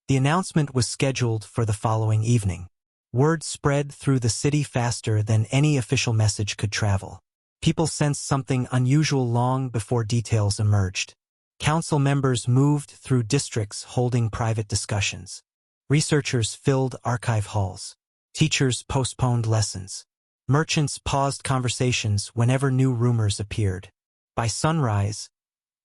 Speaker 1: The announcement was scheduled for the following evening. Word spread through the city faster than any official message could travel. People sensed something unusual long before details emerged. Council members moved through districts holding private discussions. Researchers filled archive halls. Teachers postponed lessons. Merchants paused conversations whenever new rumors appeared. By sunrise,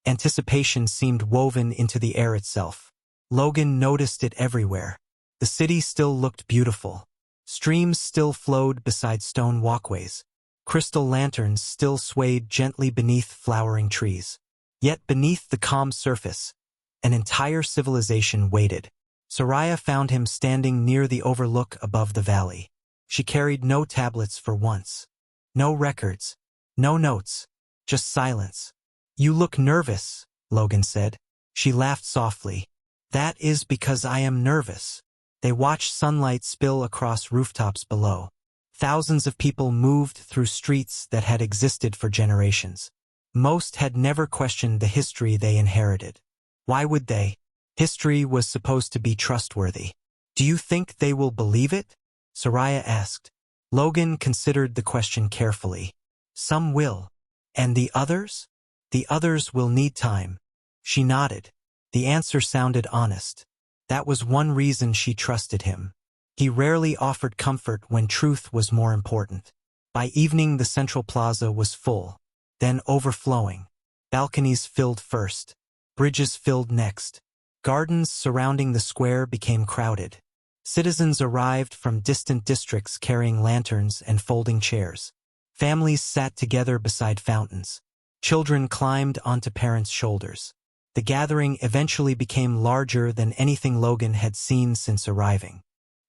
Speaker 1: anticipation seemed woven into the air itself. Logan noticed it everywhere. The city still looked beautiful. Streams still flowed beside stone walkways. Crystal lanterns still swayed gently beneath flowering trees. Yet beneath the calm surface, an entire civilization waited. Soraya found him standing near the overlook above the valley. She carried no tablets for once. No records. No notes. Just silence. You look nervous, Logan said. She laughed softly. That is because I am nervous. They watched sunlight spill across rooftops below. Thousands of people moved through streets that had existed for generations. Most had never questioned the history they inherited. Why would they? History was supposed to be trustworthy. Do you think they will believe it? Soraya asked. Logan considered the question carefully. Some will. And the others? The others will need time. She nodded. The answer sounded honest. That was one reason she trusted him. He rarely offered comfort when truth was more important. By evening, the central plaza was full, then overflowing. Balconies filled first. Bridges filled next. Gardens surrounding the square became crowded. Citizens arrived from distant districts carrying lanterns and folding chairs. Families sat together beside fountains. Children climbed onto parents' shoulders. The gathering eventually became larger than anything Logan had seen since arriving.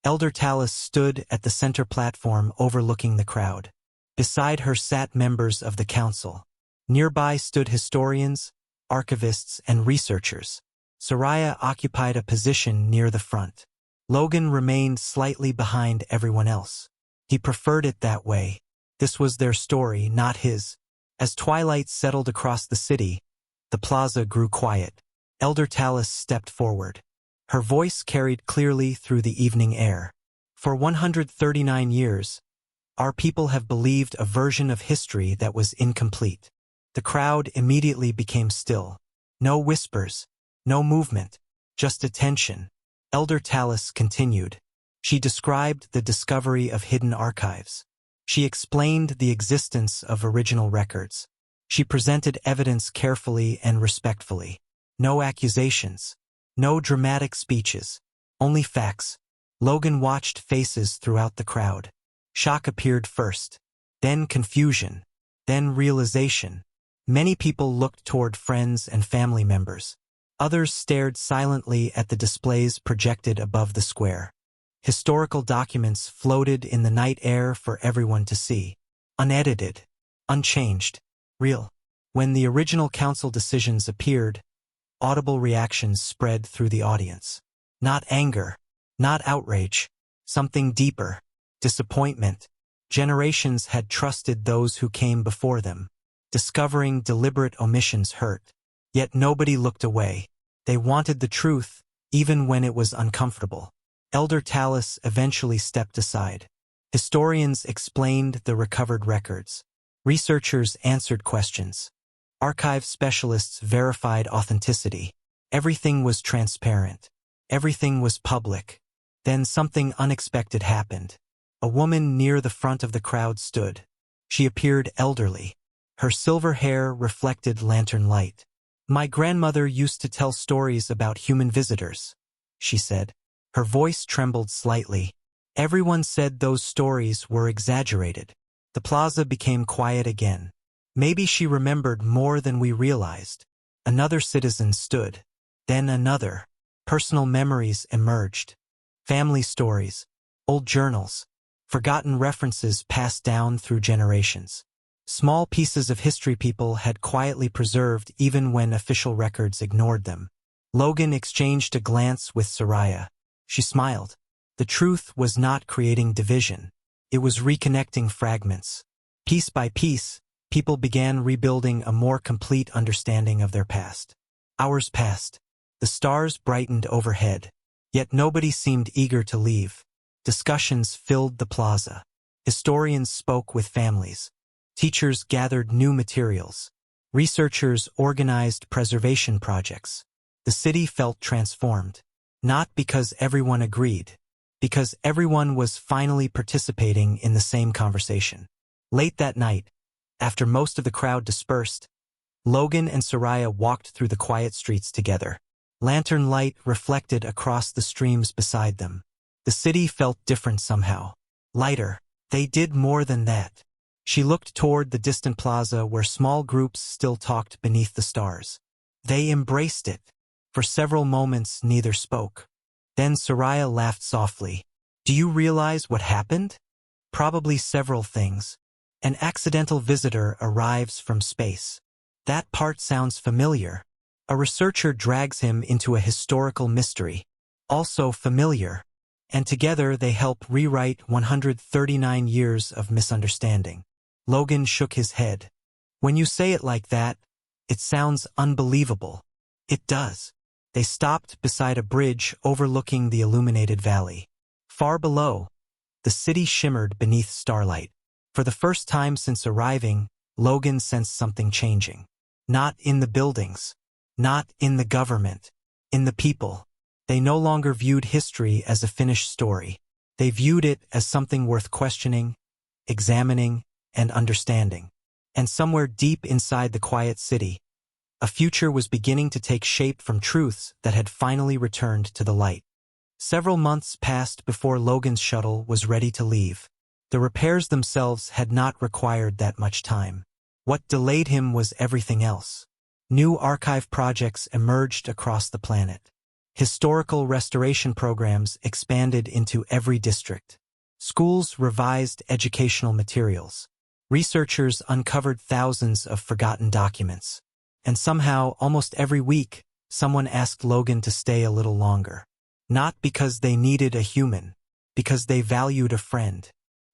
Speaker 1: Elder Tallis stood at the center platform overlooking the crowd. Beside her sat members of the council. Nearby stood historians, archivists, and researchers. Soraya occupied a position near the front. Logan remained slightly behind everyone else. He preferred it that way. This was their story, not his. As twilight settled across the city, the plaza grew quiet. Elder Tallis stepped forward. Her voice carried clearly through the evening air. For 139 years, our people have believed a version of history that was incomplete. The crowd immediately became still. No whispers, no movement, just attention. Elder Tallis continued. She described the discovery of hidden archives. She explained the existence of original records. She presented evidence carefully and respectfully. No accusations. No dramatic speeches. Only facts. Logan watched faces throughout the crowd. Shock appeared first. Then confusion. Then realization. Many people looked toward friends and family members. Others stared silently at the displays projected above the square. Historical documents floated in the night air for everyone to see. Unedited. Unchanged. Real. When the original council decisions appeared, audible reactions spread through the audience. Not anger. Not outrage. Something deeper. Disappointment. Generations had trusted those who came before them. Discovering deliberate omissions hurt. Yet nobody looked away. They wanted the truth, even when it was uncomfortable. Elder Tallis eventually stepped aside. Historians explained the recovered records. Researchers answered questions. Archive specialists verified authenticity. Everything was transparent. Everything was public. Then something unexpected happened. A woman near the front of the crowd stood. She appeared elderly. Her silver hair reflected lantern light. "My grandmother used to tell stories about human visitors," she said. Her voice trembled slightly. Everyone said those stories were exaggerated. The plaza became quiet again. Maybe she remembered more than we realized. Another citizen stood. Then another. Personal memories emerged. Family stories. Old journals. Forgotten references passed down through generations. Small pieces of history people had quietly preserved even when official records ignored them. Logan exchanged a glance with Soraya. She smiled. The truth was not creating division. It was reconnecting fragments. Piece by piece, people began rebuilding a more complete understanding of their past. Hours passed. The stars brightened overhead. Yet nobody seemed eager to leave. Discussions filled the plaza. Historians spoke with families. Teachers gathered new materials. Researchers organized preservation projects. The city felt transformed. Not because everyone agreed, because everyone was finally participating in the same conversation. Late that night, after most of the crowd dispersed, Logan and Soraya walked through the quiet streets together. Lantern light reflected across the streams beside them. The city felt different somehow. Lighter. They did more than that. She looked toward the distant plaza where small groups still talked beneath the stars. They embraced it. For several moments, neither spoke. Then Soraya laughed softly. "Do you realize what happened?" "Probably several things. An accidental visitor arrives from space. That part sounds familiar. A researcher drags him into a historical mystery. Also familiar. And together they help rewrite 139 years of misunderstanding." Logan shook his head. "When you say it like that, it sounds unbelievable." "It does." They stopped beside a bridge overlooking the illuminated valley. Far below, the city shimmered beneath starlight. For the first time since arriving, Logan sensed something changing. Not in the buildings. Not in the government. In the people. They no longer viewed history as a finished story. They viewed it as something worth questioning, examining, and understanding. And somewhere deep inside the quiet city, a future was beginning to take shape from truths that had finally returned to the light. Several months passed before Logan's shuttle was ready to leave. The repairs themselves had not required that much time. What delayed him was everything else. New archive projects emerged across the planet. Historical restoration programs expanded into every district. Schools revised educational materials. Researchers uncovered thousands of forgotten documents. And somehow, almost every week, someone asked Logan to stay a little longer. Not because they needed a human, because they valued a friend.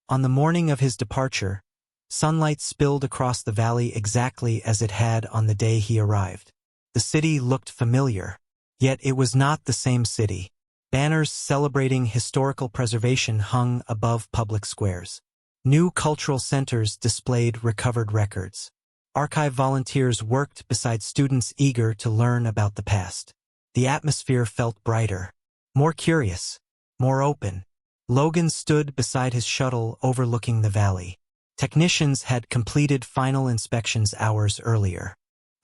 Speaker 1: On the morning of his departure, sunlight spilled across the valley exactly as it had on the day he arrived. The city looked familiar. Yet it was not the same city. Banners celebrating historical preservation hung above public squares. New cultural centers displayed recovered records. Archive volunteers worked beside students eager to learn about the past. The atmosphere felt brighter, more curious, more open. Logan stood beside his shuttle overlooking the valley. Technicians had completed final inspections hours earlier.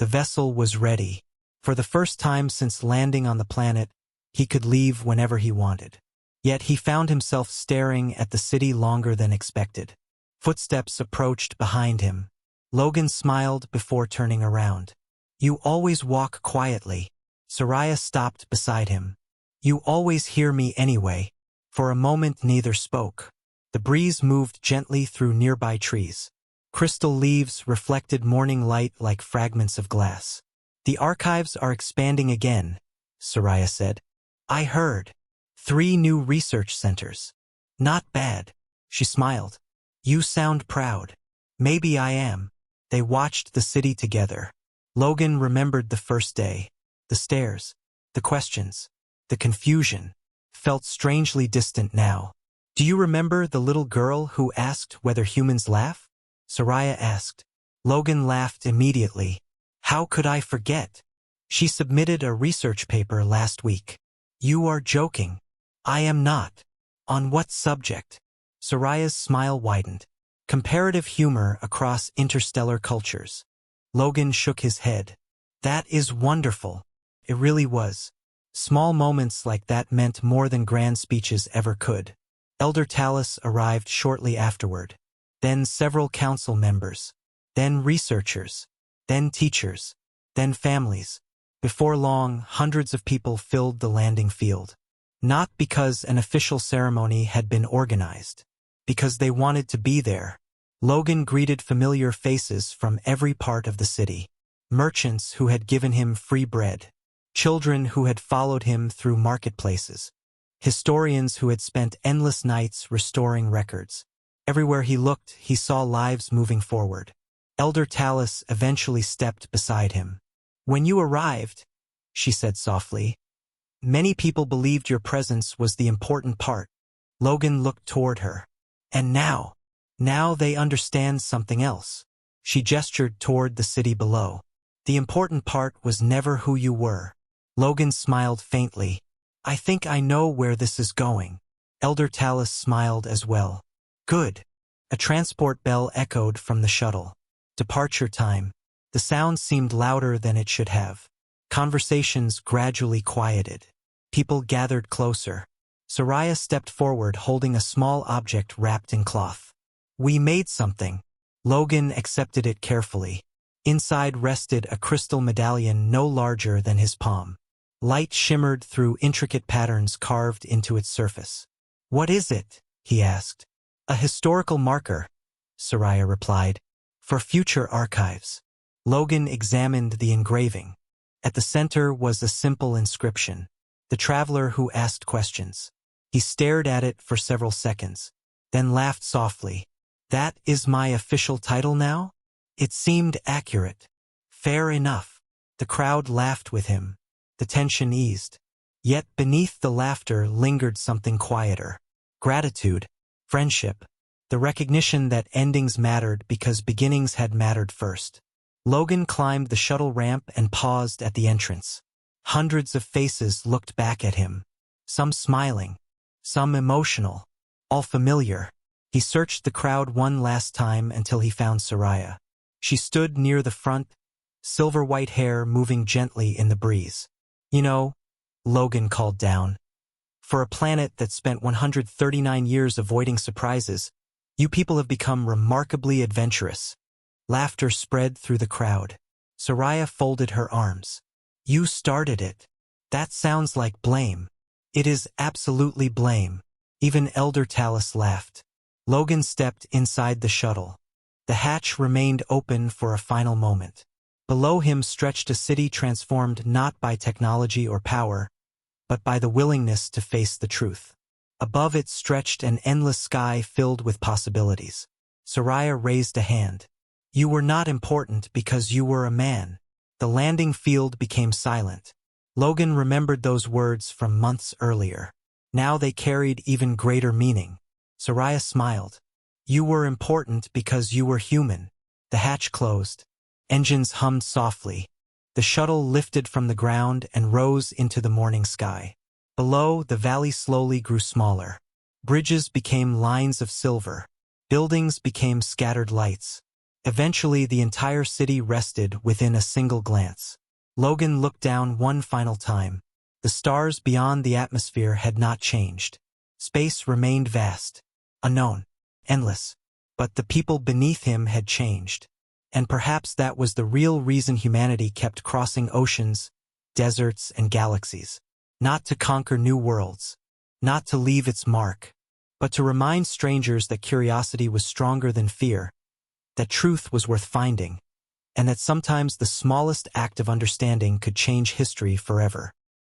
Speaker 1: The vessel was ready. For the first time since landing on the planet, he could leave whenever he wanted. Yet he found himself staring at the city longer than expected. Footsteps approached behind him. Logan smiled before turning around. "You always walk quietly." Soraya stopped beside him. "You always hear me anyway." For a moment neither spoke. The breeze moved gently through nearby trees. Crystal leaves reflected morning light like fragments of glass. "The archives are expanding again," Soraya said. "I heard. 3 new research centers." "Not bad." She smiled. "You sound proud." "Maybe I am." They watched the city together. Logan remembered the first day. The stairs, the questions, the confusion, felt strangely distant now. "Do you remember the little girl who asked whether humans laugh?" Soraya asked. Logan laughed immediately. "How could I forget? She submitted a research paper last week." "You are joking." "I am not." "On what subject?" Soraya's smile widened. "Comparative humor across interstellar cultures." Logan shook his head. "That is wonderful." It really was. Small moments like that meant more than grand speeches ever could. Elder Tallis arrived shortly afterward. Then several council members. Then researchers. Then teachers. Then families. Before long, hundreds of people filled the landing field. Not because an official ceremony had been organized. Because they wanted to be there. Logan greeted familiar faces from every part of the city. Merchants who had given him free bread. Children who had followed him through marketplaces. Historians who had spent endless nights restoring records. Everywhere he looked, he saw lives moving forward. Elder Tallis eventually stepped beside him. "When you arrived," she said softly, "many people believed your presence was the important part." Logan looked toward her. "And now they understand something else." She gestured toward the city below. "The important part was never who you were." Logan smiled faintly. "I think I know where this is going." Elder Tallis smiled as well. "Good." A transport bell echoed from the shuttle. Departure time. The sound seemed louder than it should have. Conversations gradually quieted. People gathered closer. Soraya stepped forward holding a small object wrapped in cloth. "We made something." Logan accepted it carefully. Inside rested a crystal medallion no larger than his palm. Light shimmered through intricate patterns carved into its surface. "What is it?" he asked. "A historical marker," Soraya replied, "for future archives." Logan examined the engraving. At the center was a simple inscription, "The Traveler Who Asked Questions." He stared at it for several seconds, then laughed softly. "That is my official title now?" It seemed accurate. Fair enough. The crowd laughed with him. The tension eased. Yet beneath the laughter lingered something quieter. Gratitude. Friendship. The recognition that endings mattered because beginnings had mattered first. Logan climbed the shuttle ramp and paused at the entrance. Hundreds of faces looked back at him. Some smiling. Some emotional. All familiar. He searched the crowd one last time until he found Soraya. She stood near the front, silver-white hair moving gently in the breeze. "You know," Logan called down, "for a planet that spent 139 years avoiding surprises, you people have become remarkably adventurous." Laughter spread through the crowd. Soraya folded her arms. "You started it." "That sounds like blame." "It is absolutely blame." Even Elder Tallis laughed. Logan stepped inside the shuttle. The hatch remained open for a final moment. Below him stretched a city transformed not by technology or power, but by the willingness to face the truth. Above it stretched an endless sky filled with possibilities. Soraya raised a hand. "You were not important because you were a man." The landing field became silent. Logan remembered those words from months earlier. Now they carried even greater meaning. Soraya smiled. You were important because you were human. The hatch closed. Engines hummed softly. The shuttle lifted from the ground and rose into the morning sky. Below, the valley slowly grew smaller. Bridges became lines of silver. Buildings became scattered lights. Eventually, the entire city rested within a single glance. Logan looked down one final time. The stars beyond the atmosphere had not changed. Space remained vast, unknown, endless. But the people beneath him had changed. And perhaps that was the real reason humanity kept crossing oceans, deserts, and galaxies. Not to conquer new worlds, not to leave its mark, but to remind strangers that curiosity was stronger than fear, that truth was worth finding, and that sometimes the smallest act of understanding could change history forever.